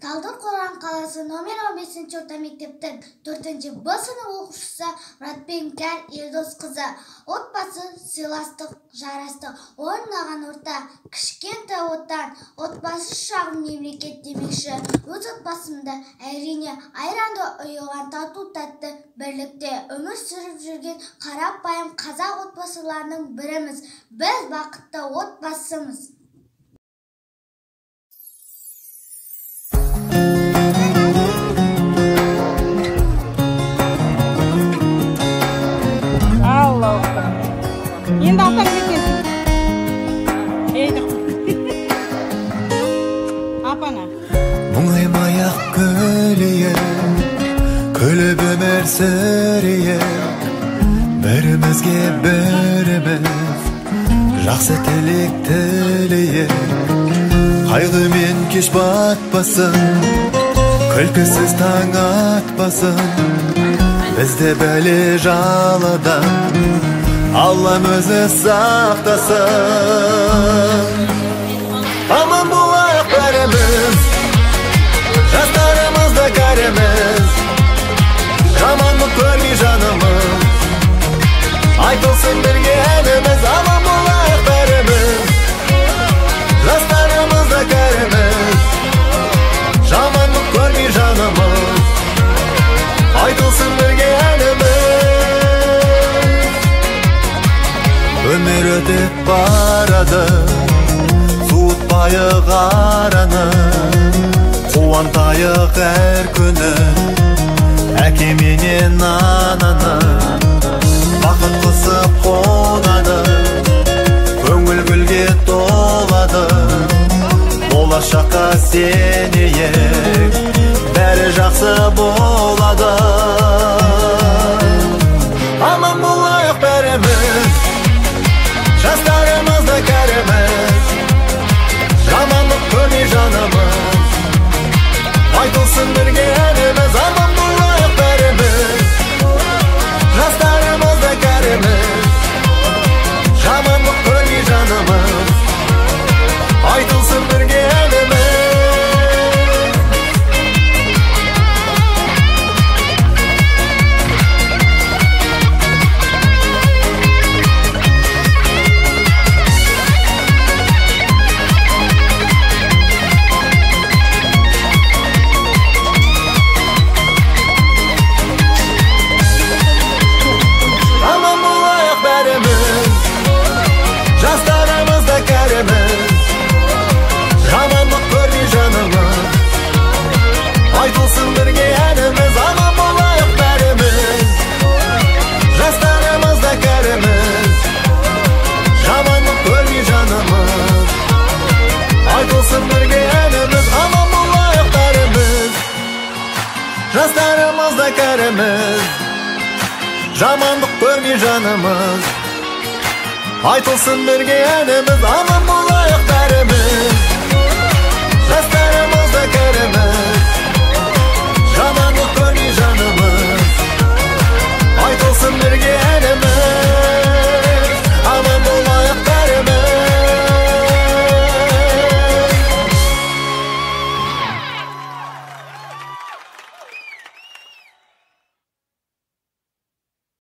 Талдықорған қаласы номер 15 орта мектептің 4-ші Б сынып оқушысы Мұратбекгүл Елдосқызы. Отбасы сыйластық, жарастық орнаған орта, кішкентай отан, отбасы шағын мемлекет демекші. Өз отбасымда әрине айранды ұйыған тату-тәтті бірлікте өмір сүріп жүрген қарапайым қазақ отбасыларының біріміз. Біз бақытты отбасымыз. Енді алтан кетесің. Апана. Мұңаймаяқ күлейік, күліп өмір сүрейік, бірімізге біріміз жақсы тілек тілейік. Қайғымен кеш батпасын, күлкісіз таң атпасын, бізді бәле жаладан Аллам өзі сақтасын. Аман болайық бәріміз, жастарымызды кәріміз, жамандық көрмей жанымыз, айтылсын бірге әніміз. Аман болайық бәріміз, жастарымызды кәріміз, жамандық көрмей жанымыз, айтылсын бірге әніміз. Өмір өтіп барады, суытпайық араны, қуантайық әр күні, әке менен ананы. Бақыт қысып қонады, көңіл гүлге толады, болашаққа сенейік, бәрі жақсы болады. Аман болайық бәріміз, жастарымызды кәріміз, жамандық көрмей жанымыз, айтылсын бірге әніміз. Аман болайық бәріміз, жастарымызды кәріміз, жамандық көрмей жанымыз, айтылсын бірге әніміз. Айтылсын бірге әніміз. Аман болайық бәріміз, жастарымызда кәріміз, жамандық көрмей жанымыз, айтылсын бірге әніміз. Аман болайық бәріміз, жастарымызда кәріміз, жамандық көрмей жанымыз, айтылсын бірге әніміз. Аман болайық бәріміз, жастарымызда кәріміз,